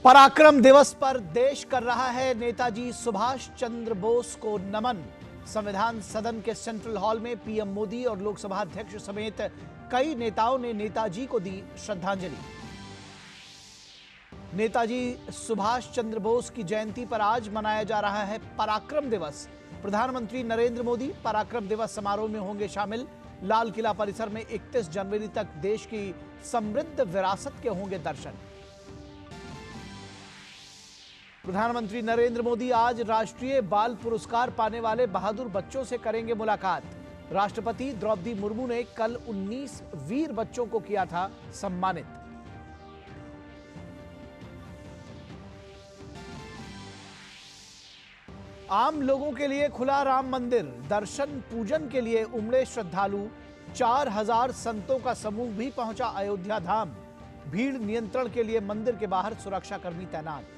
पराक्रम दिवस पर देश कर रहा है नेताजी सुभाष चंद्र बोस को नमन। संविधान सदन के सेंट्रल हॉल में पीएम मोदी और लोकसभा अध्यक्ष समेत कई नेताओं ने नेताजी को दी श्रद्धांजलि। नेताजी सुभाष चंद्र बोस की जयंती पर आज मनाया जा रहा है पराक्रम दिवस। प्रधानमंत्री नरेंद्र मोदी पराक्रम दिवस समारोह में होंगे शामिल। लाल किला परिसर में 31 जनवरी तक देश की समृद्ध विरासत के होंगे दर्शन। प्रधानमंत्री नरेंद्र मोदी आज राष्ट्रीय बाल पुरस्कार पाने वाले बहादुर बच्चों से करेंगे मुलाकात। राष्ट्रपति द्रौपदी मुर्मू ने कल 19 वीर बच्चों को किया था सम्मानित। आम लोगों के लिए खुला राम मंदिर, दर्शन पूजन के लिए उमड़े श्रद्धालु। 4000 संतों का समूह भी पहुंचा अयोध्या धाम। भीड़ नियंत्रण के लिए मंदिर के बाहर सुरक्षाकर्मी तैनात।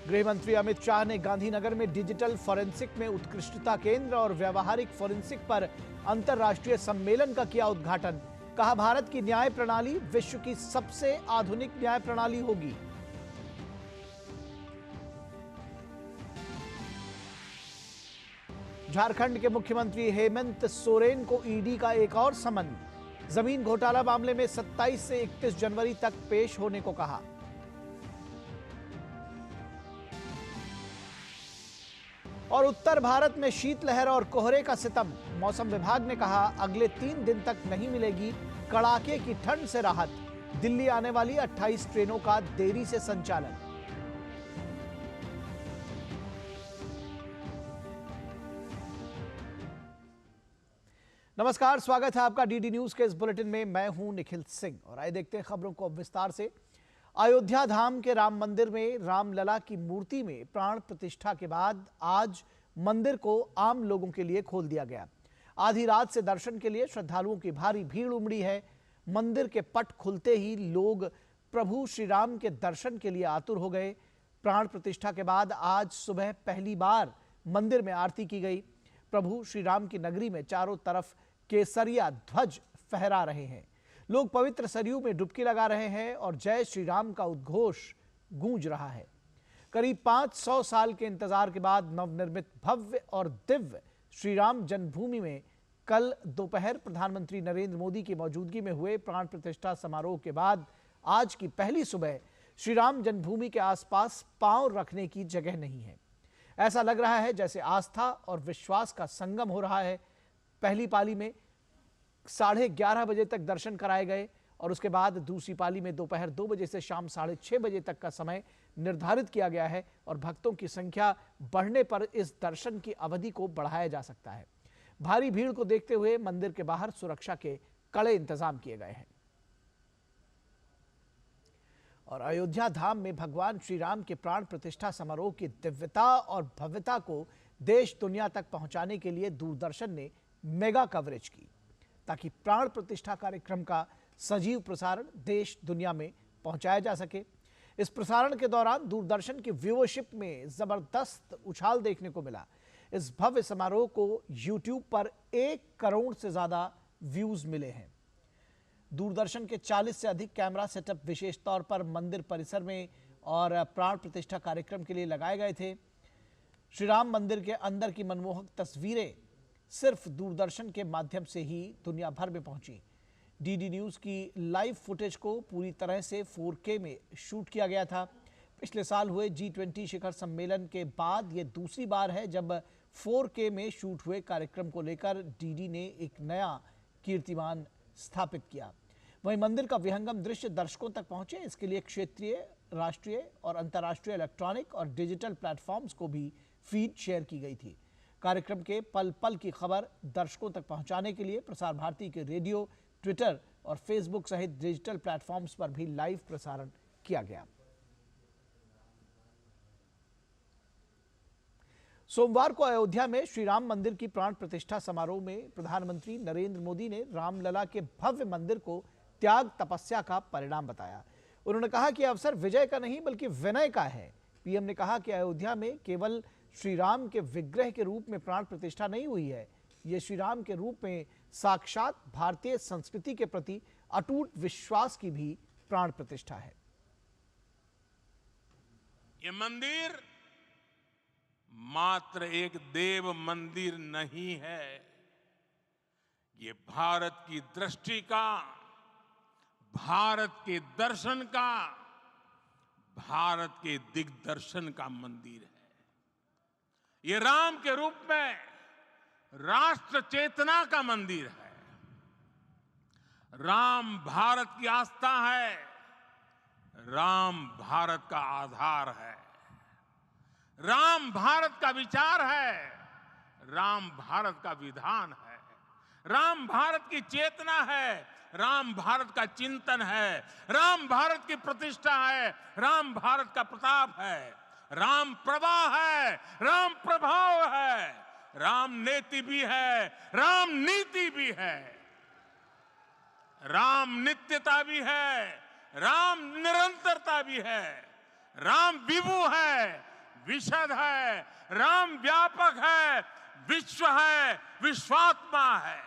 गृह मंत्री अमित शाह ने गांधीनगर में डिजिटल फॉरेंसिक में उत्कृष्टता केंद्र और व्यावहारिक फॉरेंसिक पर अंतर्राष्ट्रीय सम्मेलन का किया उद्घाटन। कहा, भारत की न्याय प्रणाली विश्व की सबसे आधुनिक न्याय प्रणाली होगी। झारखंड के मुख्यमंत्री हेमंत सोरेन को ईडी का एक और समन। जमीन घोटाला मामले में 27 से 31 जनवरी तक पेश होने को कहा। और उत्तर भारत में शीतलहर और कोहरे का सितम। मौसम विभाग ने कहा, अगले 3 दिन तक नहीं मिलेगी कड़ाके की ठंड से राहत। दिल्ली आने वाली 28 ट्रेनों का देरी से संचालन। नमस्कार, स्वागत है आपका डीडी न्यूज के इस बुलेटिन में। मैं हूं निखिल सिंह और आइए देखते हैं खबरों को विस्तार से। अयोध्या धाम के राम मंदिर में रामलला की मूर्ति में प्राण प्रतिष्ठा के बाद आज मंदिर को आम लोगों के लिए खोल दिया गया। आधी रात से दर्शन के लिए श्रद्धालुओं की भारी भीड़ उमड़ी है। मंदिर के पट खुलते ही लोग प्रभु श्री राम के दर्शन के लिए आतुर हो गए। प्राण प्रतिष्ठा के बाद आज सुबह पहली बार मंदिर में आरती की गई। प्रभु श्री राम की नगरी में चारों तरफ केसरिया ध्वज फहरा रहे हैं। लोग पवित्र सरयू में डुबकी लगा रहे हैं और जय श्री राम का उद्घोष गूंज रहा है। करीब 500 साल के इंतजार के बाद नवनिर्मित भव्य और दिव्य श्री राम जन्मभूमि में कल दोपहर प्रधानमंत्री नरेंद्र मोदी की मौजूदगी में हुए प्राण प्रतिष्ठा समारोह के बाद आज की पहली सुबह श्री राम जन्मभूमि के आसपास पांव रखने की जगह नहीं है। ऐसा लग रहा है जैसे आस्था और विश्वास का संगम हो रहा है। पहली पाली में 11:30 बजे तक दर्शन कराए गए और उसके बाद दूसरी पाली में दोपहर 2 बजे से शाम 6:30 बजे तक का समय निर्धारित किया गया है और भक्तों की संख्या बढ़ने पर इस दर्शन की अवधि को बढ़ाया जा सकता है। भारी भीड़ को देखते हुए मंदिर के बाहर सुरक्षा के कड़े इंतजाम किए गए हैं। और अयोध्या धाम में भगवान श्री राम के प्राण प्रतिष्ठा समारोह की दिव्यता और भव्यता को देश दुनिया तक पहुंचाने के लिए दूरदर्शन ने मेगा कवरेज की ताकि प्राण प्रतिष्ठा कार्यक्रम का सजीव प्रसारण देश दुनिया में पहुंचाया जा सके। इस प्रसारण के दौरान दूरदर्शन की व्यूअरशिप में जबरदस्त उछाल देखने को मिला। इस भव्य समारोह को YouTube पर 1 करोड़ से ज्यादा व्यूज मिले हैं। दूरदर्शन के 40 से अधिक कैमरा सेटअप विशेष तौर पर मंदिर परिसर में और प्राण प्रतिष्ठा कार्यक्रम के लिए लगाए गए थे। श्री राम मंदिर के अंदर की मनमोहक तस्वीरें सिर्फ दूरदर्शन के माध्यम से ही दुनिया भर में पहुंची। डीडी न्यूज की लाइव फुटेज को पूरी तरह से 4K में शूट किया गया था। पिछले साल हुए G20 शिखर सम्मेलन के बाद यह दूसरी बार है जब 4K में शूट हुए कार्यक्रम को लेकर डीडी ने एक नया कीर्तिमान स्थापित किया। वहीं मंदिर का विहंगम दृश्य दर्शकों तक पहुंचे, इसके लिए क्षेत्रीय, राष्ट्रीय और अंतर्राष्ट्रीय इलेक्ट्रॉनिक और डिजिटल प्लेटफॉर्म्स को भी फीड शेयर की गई थी। कार्यक्रम के पल पल की खबर दर्शकों तक पहुंचाने के लिए प्रसार भारती के रेडियो, ट्विटर और फेसबुक सहित डिजिटल प्लेटफॉर्म्स पर भी लाइव प्रसारण किया गया। सोमवार को अयोध्या में श्री राम मंदिर की प्राण प्रतिष्ठा समारोह में प्रधानमंत्री नरेंद्र मोदी ने रामलला के भव्य मंदिर को त्याग तपस्या का परिणाम बताया। उन्होंने कहा कि अवसर विजय का नहीं बल्कि विनय का है। पीएम ने कहा कि अयोध्या में केवल श्री राम के विग्रह के रूप में प्राण प्रतिष्ठा नहीं हुई है, ये श्री राम के रूप में साक्षात भारतीय संस्कृति के प्रति अटूट विश्वास की भी प्राण प्रतिष्ठा है। ये मंदिर मात्र एक देव मंदिर नहीं है, ये भारत की दृष्टि का, भारत के दर्शन का, भारत के दिग्दर्शन का मंदिर है। ये राम के रूप में राष्ट्र चेतना का मंदिर है। राम भारत की आस्था है, राम भारत का आधार है, राम भारत का विचार है, राम भारत का विधान है, राम भारत की चेतना है, राम भारत का चिंतन है, राम भारत की प्रतिष्ठा है, राम भारत का प्रताप है, राम प्रवाह है, राम प्रभाव है, राम नेति भी है, राम नीति भी है, राम नित्यता भी है, राम निरंतरता भी है, राम विभु है, विशद है, राम व्यापक है, विश्व है, विश्वात्मा है।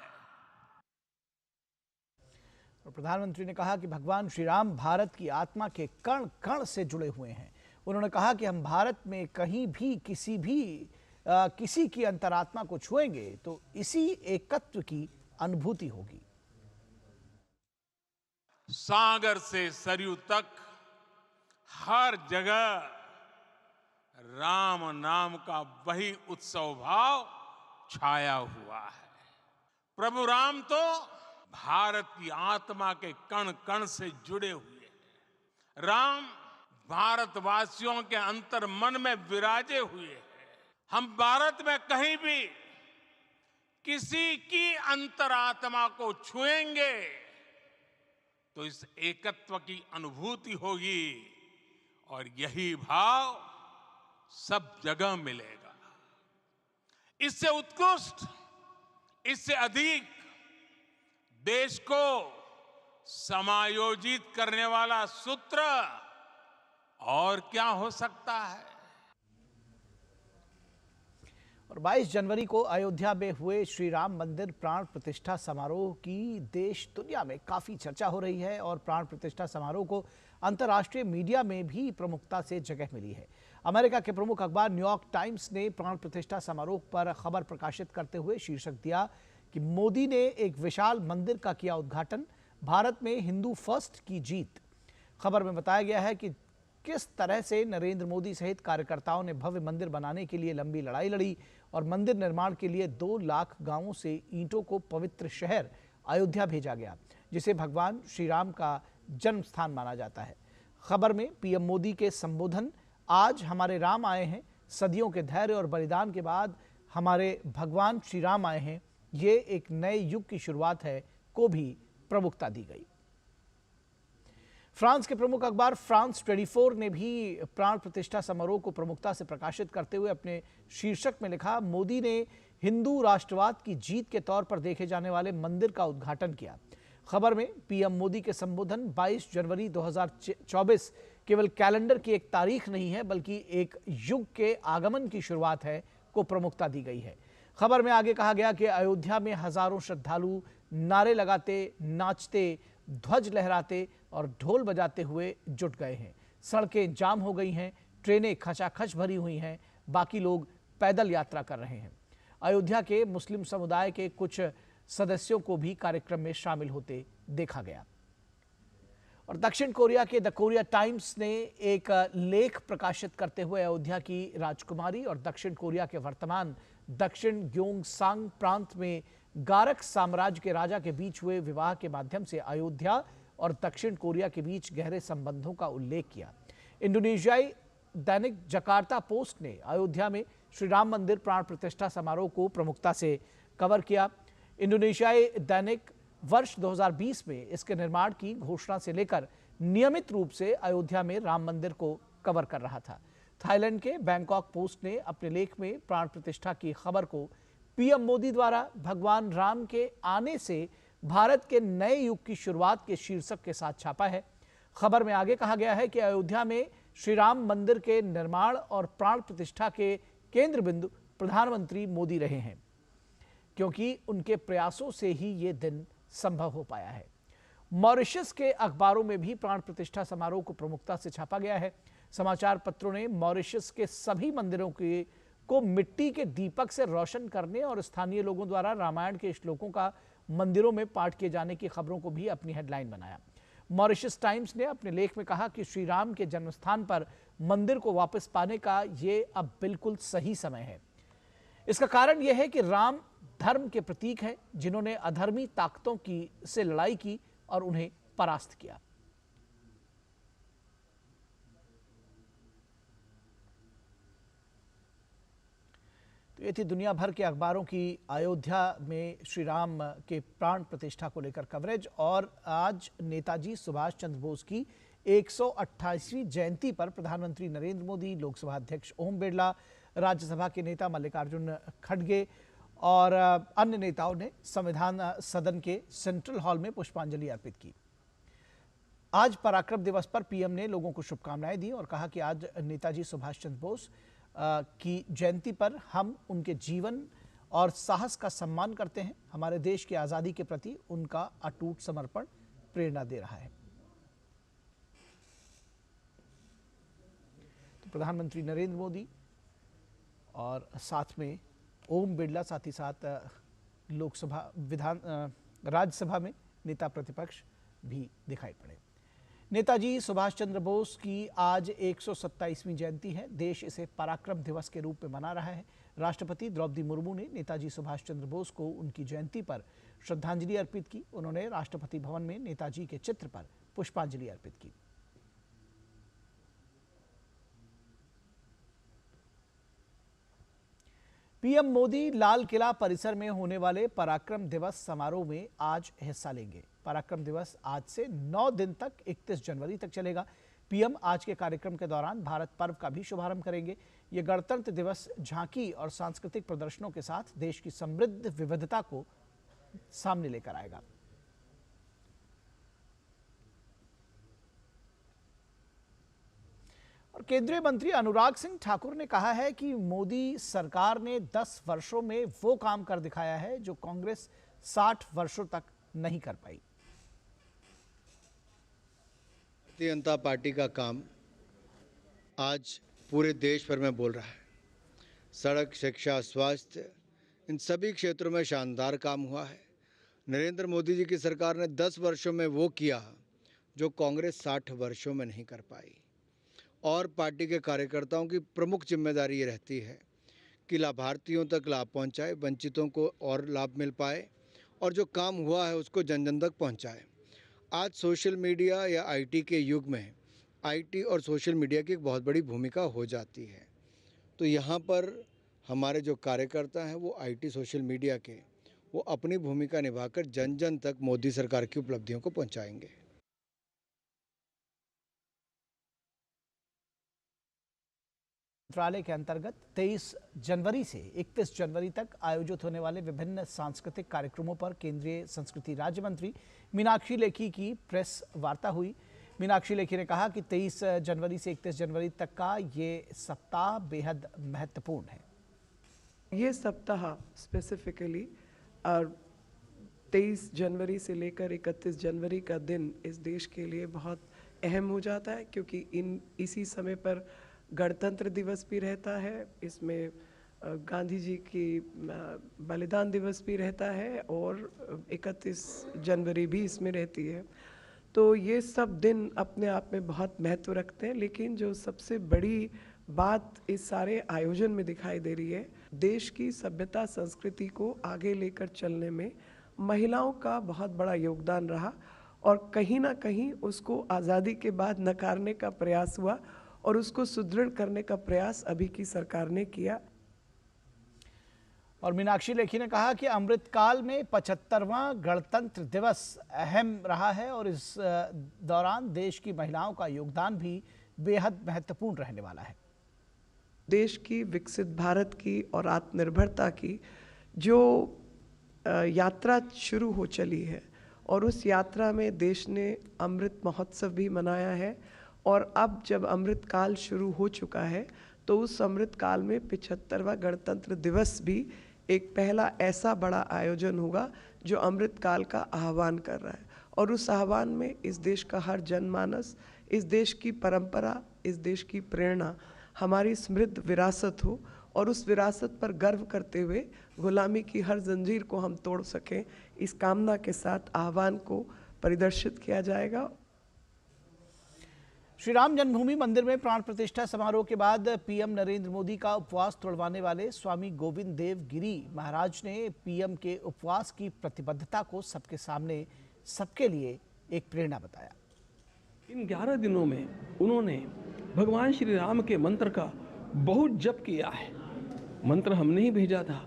और प्रधानमंत्री ने कहा कि भगवान श्री राम भारत की आत्मा के कण कण से जुड़े हुए हैं। उन्होंने कहा कि हम भारत में कहीं भी किसी की अंतरात्मा को छुएंगे तो इसी एकत्व की अनुभूति होगी। सागर से सरयू तक हर जगह राम नाम का वही उत्सव भाव छाया हुआ है। प्रभु राम तो भारत की आत्मा के कण कण से जुड़े हुए हैं। राम भारतवासियों के अंतर मन में विराजे हुए हैं। हम भारत में कहीं भी किसी की अंतरात्मा को छुएंगे तो इस एकत्व की अनुभूति होगी और यही भाव सब जगह मिलेगा। इससे उत्कृष्ट, इससे अधिक देश को समायोजित करने वाला सूत्र और क्या हो सकता है। और 22 जनवरी को अयोध्या में हुए श्री राम मंदिर प्राण प्रतिष्ठा समारोह की देश दुनिया में काफी चर्चा हो रही है और प्राण प्रतिष्ठा समारोह को अंतर्राष्ट्रीय मीडिया में भी प्रमुखता से जगह मिली है। अमेरिका के प्रमुख अखबार न्यूयॉर्क टाइम्स ने प्राण प्रतिष्ठा समारोह पर खबर प्रकाशित करते हुए शीर्षक दिया कि मोदी ने एक विशाल मंदिर का किया उद्घाटन, भारत में हिंदू फर्स्ट की जीत। खबर में बताया गया है कि किस तरह से नरेंद्र मोदी सहित कार्यकर्ताओं ने भव्य मंदिर बनाने के लिए लंबी लड़ाई लड़ी और मंदिर निर्माण के लिए 2 लाख गांवों से ईंटों को पवित्र शहर अयोध्या भेजा गया, जिसे भगवान श्री राम का जन्म स्थान माना जाता है। खबर में पीएम मोदी के संबोधन, आज हमारे राम आए हैं, सदियों के धैर्य और बलिदान के बाद हमारे भगवान श्री राम आए हैं, ये एक नए युग की शुरुआत है, को भी प्रमुखता दी गई। फ्रांस के प्रमुख अखबार फ्रांस 24 ने भी प्राण प्रतिष्ठा समारोह को प्रमुखता से प्रकाशित करते हुए अपने शीर्षक में लिखा, मोदी ने हिंदू राष्ट्रवाद की जीत के तौर पर देखे जाने वाले मंदिर का उद्घाटन किया। खबर में पीएम मोदी के संबोधन 22 जनवरी 2024 केवल कैलेंडर की एक तारीख नहीं है, बल्कि एक युग के आगमन की शुरुआत है, को प्रमुखता दी गई है। खबर में आगे कहा गया कि अयोध्या में हजारों श्रद्धालु नारे लगाते, नाचते, ध्वज लहराते और ढोल बजाते हुए जुट गए हैं। सड़कें जाम हो गई हैं, ट्रेनें खचाखच भरी हुई हैं, बाकी लोग पैदल यात्रा कर रहे हैं। अयोध्या के मुस्लिम समुदाय के कुछ सदस्यों को भी कार्यक्रम में शामिल होते देखा गया। और दक्षिण कोरिया के द कोरिया टाइम्स ने एक लेख प्रकाशित करते हुए अयोध्या की राजकुमारी और दक्षिण कोरिया के वर्तमान दक्षिण ग्योंगसांग प्रांत में गारक साम्राज्य के राजा के बीच हुए विवाह के माध्यम से अयोध्या और दक्षिण कोरिया के बीच गहरे संबंधों का उल्लेख किया। इंडोनेशियाई दैनिक जकार्ता पोस्ट ने अयोध्या में श्री राम मंदिर प्राण प्रतिष्ठा समारोह को प्रमुखता से कवर किया। इंडोनेशियाई दैनिक वर्ष 2020 में इसके निर्माण की घोषणा से लेकर नियमित रूप से अयोध्या में राम मंदिर को कवर कर रहा था। थाईलैंड के बैंकॉक पोस्ट ने अपने लेख में प्राण प्रतिष्ठा की खबर को पीएम मोदी द्वारा भगवान राम के आने से भारत के नए युग की शुरुआत के शीर्षक के साथ छापा है। खबर में आगे कहा गया है कि अयोध्या में श्री राम मंदिर के निर्माण और प्राण प्रतिष्ठा के केंद्र बिंदु प्रधानमंत्री मोदी रहे हैं। क्योंकि उनके प्रयासों से ही ये दिन संभव हो पाया है। मॉरिशस के अखबारों में भी प्राण प्रतिष्ठा समारोह को प्रमुखता से छापा गया है। समाचार पत्रों ने मॉरिशस के सभी मंदिरों को मिट्टी के दीपक से रोशन करने और स्थानीय लोगों द्वारा रामायण के श्लोकों का मंदिरों में पाठ किए जाने की खबरों को भी अपनी हेडलाइन बनाया। मॉरिशस टाइम्स ने अपने लेख में कहा कि श्री राम के जन्मस्थान पर मंदिर को वापस पाने का ये अब बिल्कुल सही समय है। इसका कारण यह है कि राम धर्म के प्रतीक हैं, जिन्होंने अधर्मी ताकतों से लड़ाई की और उन्हें परास्त किया। तो ये थी दुनिया भर के अखबारों की अयोध्या में श्री राम के प्राण प्रतिष्ठा को लेकर कवरेज। और आज नेताजी सुभाष चंद्र बोस की 128वीं जयंती पर प्रधानमंत्री नरेंद्र मोदी, लोकसभा अध्यक्ष ओम बिरला, राज्यसभा के नेता मल्लिकार्जुन खड़गे और अन्य नेताओं ने संविधान सदन के सेंट्रल हॉल में पुष्पांजलि अर्पित की। आज पराक्रम दिवस पर पीएम ने लोगों को शुभकामनाएं दी और कहा कि आज नेताजी सुभाष चंद्र बोस की जयंती पर हम उनके जीवन और साहस का सम्मान करते हैं। हमारे देश की आज़ादी के प्रति उनका अटूट समर्पण प्रेरणा दे रहा है। तो प्रधानमंत्री नरेंद्र मोदी और साथ में ओम बिरला, साथ ही साथ लोकसभा राज्यसभा में नेता प्रतिपक्ष भी दिखाई पड़े। नेताजी सुभाष चंद्र बोस की आज 127वीं जयंती है। देश इसे पराक्रम दिवस के रूप में मना रहा है। राष्ट्रपति द्रौपदी मुर्मू ने नेताजी सुभाष चंद्र बोस को उनकी जयंती पर श्रद्धांजलि अर्पित की। उन्होंने राष्ट्रपति भवन में नेताजी के चित्र पर पुष्पांजलि अर्पित की। पीएम मोदी लाल किला परिसर में होने वाले पराक्रम दिवस समारोह में आज हिस्सा लेंगे। पराक्रम दिवस आज से 9 दिन तक 31 जनवरी तक चलेगा। पीएम आज के कार्यक्रम के दौरान भारत पर्व का भी शुभारंभ करेंगे। ये गणतंत्र दिवस झांकी और सांस्कृतिक प्रदर्शनों के साथ देश की समृद्ध विविधता को सामने लेकर आएगा। और केंद्रीय मंत्री अनुराग सिंह ठाकुर ने कहा है कि मोदी सरकार ने 10 वर्षों में वो काम कर दिखाया है जो कांग्रेस 60 वर्षों तक नहीं कर पाई। भारतीय जनता पार्टी का काम आज पूरे देश भर में बोल रहा है। सड़क, शिक्षा, स्वास्थ्य, इन सभी क्षेत्रों में शानदार काम हुआ है। नरेंद्र मोदी जी की सरकार ने 10 वर्षों में वो किया जो कांग्रेस 60 वर्षों में नहीं कर पाई। और पार्टी के कार्यकर्ताओं की प्रमुख जिम्मेदारी ये रहती है कि लाभार्थियों तक लाभ पहुंचाए, वंचितों को और लाभ मिल पाए और जो काम हुआ है उसको जन जन तक पहुंचाए। आज सोशल मीडिया या आईटी के युग में आईटी और सोशल मीडिया की एक बहुत बड़ी भूमिका हो जाती है। तो यहाँ पर हमारे जो कार्यकर्ता हैं वो आईटी, सोशल मीडिया के, वो अपनी भूमिका निभाकर जन जन तक मोदी सरकार की उपलब्धियों को पहुँचाएंगे। मंत्रालय के अंतर्गत 23 जनवरी से 31 जनवरी तक आयोजित होने वाले विभिन्न सांस्कृतिक कार्यक्रमों पर केंद्रीय संस्कृति राज्य मंत्री मीनाक्षी लेखी की प्रेस वार्ता हुई। मीनाक्षी लेखी ने कहा कि 23 जनवरी से 31 जनवरी तक का ये सप्ताह बेहद महत्वपूर्ण है। ये सप्ताह स्पेसिफिकली और 23 जनवरी से लेकर 31 जनवरी का दिन इस देश के लिए बहुत अहम हो जाता है, क्योंकि इसी समय पर गणतंत्र दिवस भी रहता है, इसमें गांधी जी की बलिदान दिवस भी रहता है और 31 जनवरी भी इसमें रहती है। तो ये सब दिन अपने आप में बहुत महत्व रखते हैं। लेकिन जो सबसे बड़ी बात इस सारे आयोजन में दिखाई दे रही है, देश की सभ्यता संस्कृति को आगे लेकर चलने में महिलाओं का बहुत बड़ा योगदान रहा और कहीं ना कहीं उसको आज़ादी के बाद नकारने का प्रयास हुआ और उसको सुदृढ़ करने का प्रयास अभी की सरकार ने किया। और मीनाक्षी लेखी ने कहा कि अमृतकाल में 75वां गणतंत्र दिवस अहम रहा है और इस दौरान देश की महिलाओं का योगदान भी बेहद महत्वपूर्ण रहने वाला है। देश की विकसित भारत की और आत्मनिर्भरता की जो यात्रा शुरू हो चली है और उस यात्रा में देश ने अमृत महोत्सव भी मनाया है और अब जब अमृत काल शुरू हो चुका है तो उस अमृत काल में 75वां गणतंत्र दिवस भी एक पहला ऐसा बड़ा आयोजन होगा जो अमृतकाल का आह्वान कर रहा है, और उस आह्वान में इस देश का हर जनमानस, इस देश की परंपरा, इस देश की प्रेरणा, हमारी समृद्ध विरासत हो, और उस विरासत पर गर्व करते हुए गुलामी की हर जंजीर को हम तोड़ सकें, इस कामना के साथ आह्वान को परिदर्शित किया जाएगा। श्री राम जन्मभूमि मंदिर में प्राण प्रतिष्ठा समारोह के बाद पीएम नरेंद्र मोदी का उपवास तोड़वाने वाले स्वामी गोविंद देव गिरी महाराज ने पीएम के उपवास की प्रतिबद्धता को सबके सामने, सबके लिए एक प्रेरणा बताया। इन 11 दिनों में उन्होंने भगवान श्री राम के मंत्र का बहुत जप किया है। मंत्र हमने ही भेजा था,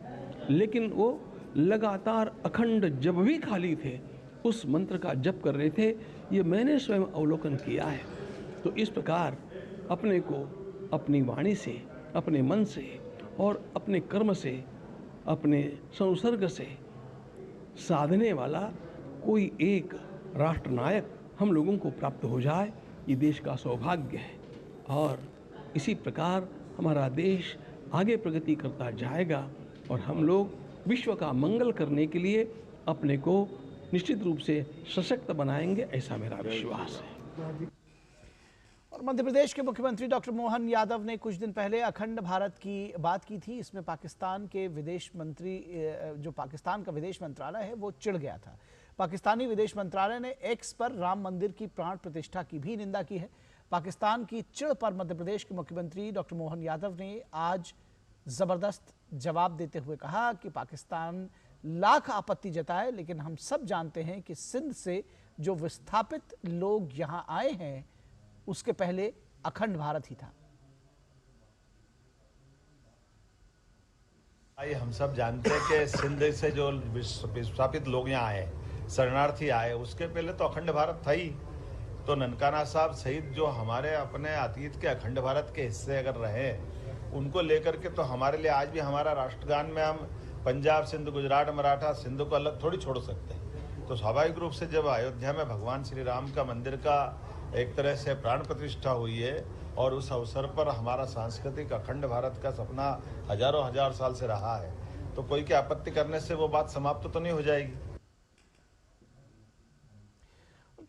लेकिन वो लगातार अखंड जब भी खाली थे उस मंत्र का जप कर रहे थे। ये मैंने स्वयं अवलोकन किया है। तो इस प्रकार अपने को अपनी वाणी से, अपने मन से और अपने कर्म से, अपने संसर्ग से साधने वाला कोई एक राष्ट्रनायक हम लोगों को प्राप्त हो जाए, ये देश का सौभाग्य है। और इसी प्रकार हमारा देश आगे प्रगति करता जाएगा और हम लोग विश्व का मंगल करने के लिए अपने को निश्चित रूप से सशक्त बनाएंगे, ऐसा मेरा विश्वास है। और मध्य प्रदेश के मुख्यमंत्री डॉक्टर मोहन यादव ने कुछ दिन पहले अखंड भारत की बात की थी। इसमें पाकिस्तान के विदेश मंत्री, जो पाकिस्तान का विदेश मंत्रालय है, वो चिढ़ गया था। पाकिस्तानी विदेश मंत्रालय ने एक्स पर राम मंदिर की प्राण प्रतिष्ठा की भी निंदा की है। पाकिस्तान की चिढ़ पर मध्य प्रदेश के मुख्यमंत्री डॉक्टर मोहन यादव ने आज जबरदस्त जवाब देते हुए कहा कि पाकिस्तान लाख आपत्ति जताए, लेकिन हम सब जानते हैं कि सिंध से जो विस्थापित लोग यहां आए हैं उसके पहले अखंड भारत ही था। आइए, हम सब जानते हैं कि सिंध से जो विस्थापित लोग यहाँ आए, शरणार्थी आए, उसके पहले तो अखंड भारत था ही। तो ननकाना साहब सहित जो हमारे अपने अतीत के अखंड भारत के हिस्से अगर रहे, उनको लेकर के तो हमारे लिए आज भी हमारा राष्ट्रगान में हम पंजाब, सिंध, गुजरात, मराठा, सिंध को अलग थोड़ी छोड़ सकते हैं। तो स्वाभाविक रूप से जब अयोध्या में भगवान श्री राम का मंदिर का एक तरह से प्राण प्रतिष्ठा हुई है और उस अवसर पर हमारा सांस्कृतिक अखंड भारत का सपना हजारों हजार साल से रहा है, तो कोई की आपत्ति करने से वो बात समाप्त तो नहीं हो जाएगी।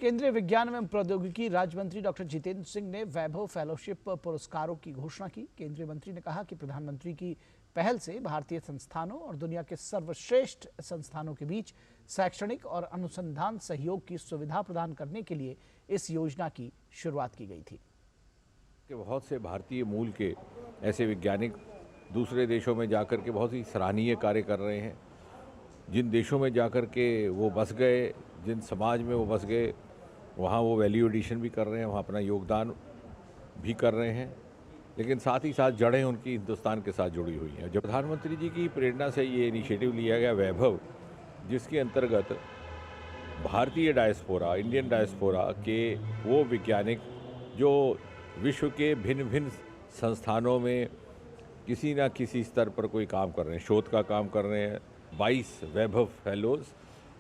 केंद्रीय विज्ञान एवं प्रौद्योगिकी राज्य मंत्री डॉक्टर जितेंद्र सिंह ने वैभव फेलोशिप पुरस्कारों की घोषणा की। केंद्रीय मंत्री ने कहा कि प्रधानमंत्री की पहल से भारतीय संस्थानों और दुनिया के सर्वश्रेष्ठ संस्थानों के बीच शैक्षणिक और अनुसंधान सहयोग की सुविधा प्रदान करने के लिए इस योजना की शुरुआत की गई थी। कि बहुत से भारतीय मूल के ऐसे वैज्ञानिक दूसरे देशों में जाकर के बहुत ही सराहनीय कार्य कर रहे हैं। जिन देशों में जाकर के वो बस गए, जिन समाज में वो बस गए, वहाँ वो वैल्यू एडिशन भी कर रहे हैं, वहाँ अपना योगदान भी कर रहे हैं, लेकिन साथ ही साथ जड़ें उनकी हिंदुस्तान के साथ जुड़ी हुई हैं। जब प्रधानमंत्री जी की प्रेरणा से ये इनिशिएटिव लिया गया वैभव, जिसके अंतर्गत भारतीय डायस्पोरा, इंडियन डायस्पोरा के वो वैज्ञानिक जो विश्व के भिन्न भिन्न संस्थानों में किसी न किसी स्तर पर कोई काम कर रहे हैं, शोध का काम कर रहे हैं, 22 वैभव फेलोज़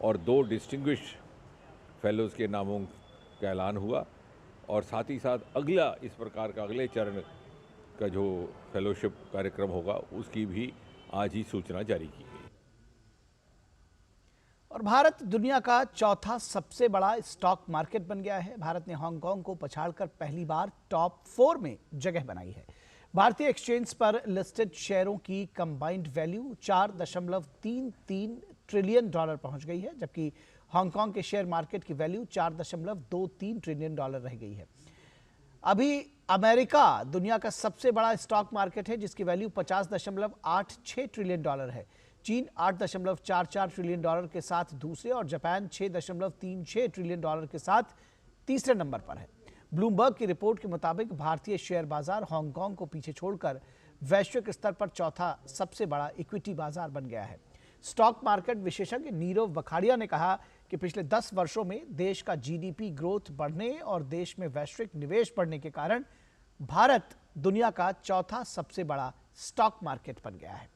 और 2 डिस्टिंग्विश फेलोज़ के नामों का ऐलान हुआ। और साथ ही साथ अगला इस प्रकार का अगले चरण का जो फेलोशिप कार्यक्रम होगा उसकी भी आज ही सूचना जारी की गई। और भारत दुनिया का चौथा सबसे बड़ा स्टॉक मार्केट बन गया है। भारत ने हांगकांग को पछाड़कर पहली बार टॉप 4 में जगह बनाई है। भारतीय एक्सचेंज पर लिस्टेड शेयरों की कंबाइंड वैल्यू $4.33 ट्रिलियन पहुंच गई है, जबकि हांगकांग के शेयर मार्केट की वैल्यू $4.23 ट्रिलियन रह गई है। अभी अमेरिका दुनिया का सबसे बड़ा स्टॉक मार्केट है, जिसकी वैल्यू $50.86 ट्रिलियन है। चीन $8.44 ट्रिलियन के साथ दूसरे और जापान $6.36 ट्रिलियन के साथ तीसरे नंबर पर है। ब्लूमबर्ग की रिपोर्ट के मुताबिक भारतीय शेयर बाजार हांगकांग को पीछे छोड़कर वैश्विक स्तर पर चौथा सबसे बड़ा इक्विटी बाजार बन गया है। स्टॉक मार्केट विशेषज्ञ नीरव बखाड़िया ने कहा कि पिछले 10 वर्षों में देश का जीडीपी ग्रोथ बढ़ने और देश में वैश्विक निवेश बढ़ने के कारण भारत दुनिया का चौथा सबसे बड़ा स्टॉक मार्केट बन गया है।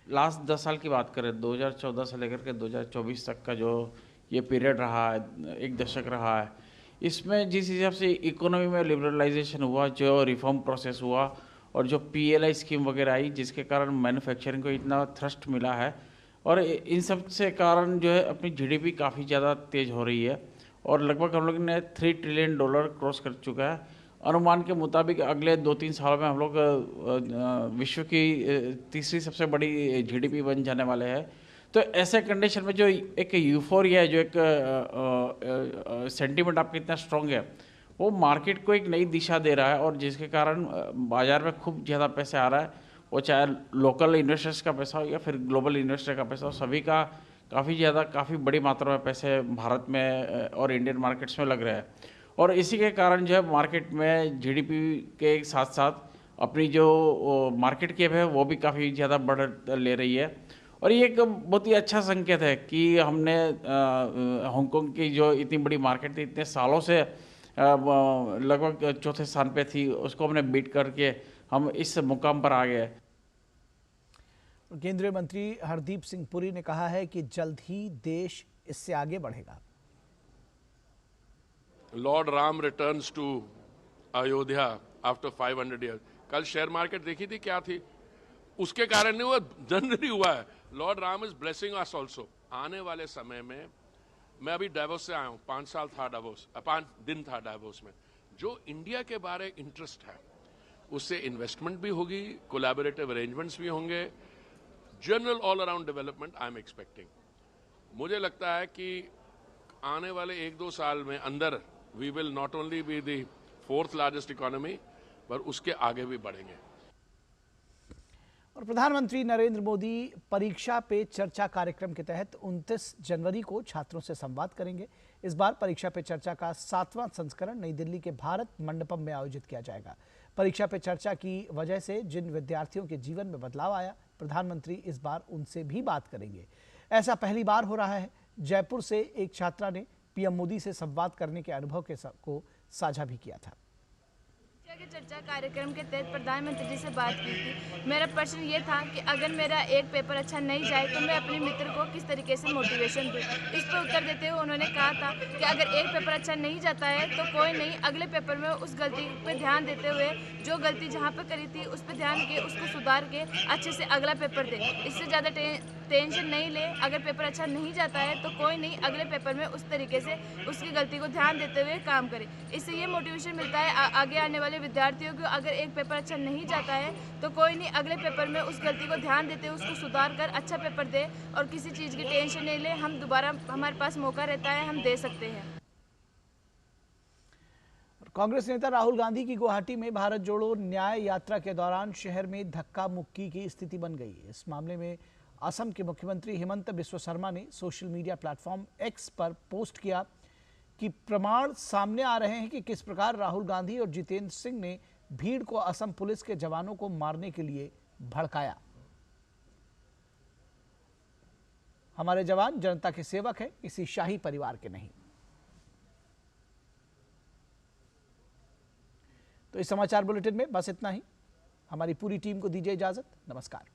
लास्ट 10 साल की बात करें, 2014 से लेकर के 2024 तक का जो ये पीरियड रहा है, 1 दशक रहा है, इसमें जिस हिसाब से इकोनॉमी में लिबरलाइजेशन हुआ, जो रिफॉर्म प्रोसेस हुआ, और जो PLI स्कीम वगैरह आई, जिसके कारण मैन्युफैक्चरिंग को इतना थ्रस्ट मिला है, और इन सब से कारण जो है अपनी GDP काफ़ी ज़्यादा तेज़ हो रही है, और लगभग हम लोग ने $3 ट्रिलियन क्रॉस कर चुका है। अनुमान के मुताबिक अगले 2-3 साल में हम लोग विश्व की तीसरी सबसे बड़ी GDP बन जाने वाले हैं। तो ऐसे कंडीशन में जो एक यूफोरिया है, जो एक सेंटीमेंट आपका इतना स्ट्रॉन्ग है, वो मार्केट को एक नई दिशा दे रहा है, और जिसके कारण बाज़ार में खूब ज़्यादा पैसे आ रहा है, वो चाहे लोकल इन्वेस्टर्स का पैसा हो या फिर ग्लोबल इन्वेस्टर का पैसा हो, सभी का काफ़ी बड़ी मात्रा में पैसे भारत में और इंडियन मार्केट्स में लग रहे हैं। और इसी के कारण जो है मार्केट में GDP के साथ साथ अपनी जो मार्केट कैप है वो भी काफ़ी ज़्यादा बढ़ ले रही है। और ये एक बहुत ही अच्छा संकेत है कि हमने हांगकांग की जो इतनी बड़ी मार्केट थी, इतने सालों से लगभग चौथे स्थान पे थी, उसको हमने बीट करके हम इस मुकाम पर आ गए। केंद्रीय मंत्री हरदीप सिंह पुरी ने कहा है कि जल्द ही देश इससे आगे बढ़ेगा। Lord Ram returns to Ayodhya after 500 years. कल शेयर मार्केट देखी थी क्या थी, उसके कारण नहीं हुआ, जनरली हुआ है। Lord Ram is blessing us also. आने वाले समय में, मैं अभी डावोस से आया हूँ, 5 साल था डावोस, 5 दिन था डावोस में। जो इंडिया के बारे इंटरेस्ट है, उससे इन्वेस्टमेंट भी होगी, कोलैबोरेटिव अरेंजमेंट्स भी होंगे, general all around development I am expecting. मुझे लगता है कि आने वाले 1-2 साल में अंदर we will not only be the 4th largest economy, पर उसके आगे भी बढ़ेंगे। और प्रधानमंत्री नरेंद्र मोदी परीक्षा पे चर्चा कार्यक्रम के तहत 29 जनवरी को छात्रों से संवाद करेंगे। इस बार परीक्षा पे चर्चा का 7वां संस्करण नई दिल्ली के भारत मंडपम में आयोजित किया जाएगा। परीक्षा पे चर्चा की वजह से जिन विद्यार्थियों के जीवन में बदलाव आया, प्रधानमंत्री इस बार उनसे भी बात करेंगे। ऐसा पहली बार हो रहा है। जयपुर से एक छात्रा ने PM मोदी से संवाद करने के अनुभव को साझा भी किया था। के चर्चा कार्यक्रम के तहत प्रधानमंत्री जी से बात की थी। मेरा प्रश्न ये था कि अगर मेरा एक पेपर अच्छा नहीं जाए तो मैं अपने मित्र को किस तरीके से मोटिवेशन दूं। इस पर उत्तर देते हुए उन्होंने कहा था कि अगर एक पेपर अच्छा नहीं जाता है तो कोई नहीं, अगले पेपर में उस गलती पे ध्यान देते हुए जो गलती जहाँ पे करी थी उस पर ध्यान के उसको सुधार के अच्छे से अगला पेपर दे। इससे ज़्यादा टेंशन नहीं ले। अगर पेपर अच्छा नहीं जाता है तो कोई नहीं, अगले पेपर में उस तरीके से उसकी गलती को ध्यान देते हुए काम करे। इससे ये मोटिवेशन मिलता है आगे आने वाले विद्यार्थियों को। अगर एक पेपर अच्छा नहीं जाता है तो कोई नहीं, अगले पेपर में उस गलती को ध्यान देते हुए उसको सुधार कर अच्छा पेपर दे और किसी चीज़ की टेंशन नहीं ले। हम दोबारा, हमारे पास मौका रहता है, हम दे सकते हैं। कांग्रेस नेता राहुल गांधी की गुवाहाटी में भारत जोड़ो न्याय यात्रा के दौरान शहर में धक्का मुक्की की स्थिति बन गई। इस मामले में असम के मुख्यमंत्री हिमंत बिस्वा शर्मा ने सोशल मीडिया प्लेटफॉर्म X पर पोस्ट किया कि प्रमाण सामने आ रहे हैं कि किस प्रकार राहुल गांधी और जितेंद्र सिंह ने भीड़ को असम पुलिस के जवानों को मारने के लिए भड़काया। हमारे जवान जनता के सेवक हैं, किसी शाही परिवार के नहीं। तो इस समाचार बुलेटिन में बस इतना ही। हमारी पूरी टीम को दीजिए इजाजत। नमस्कार।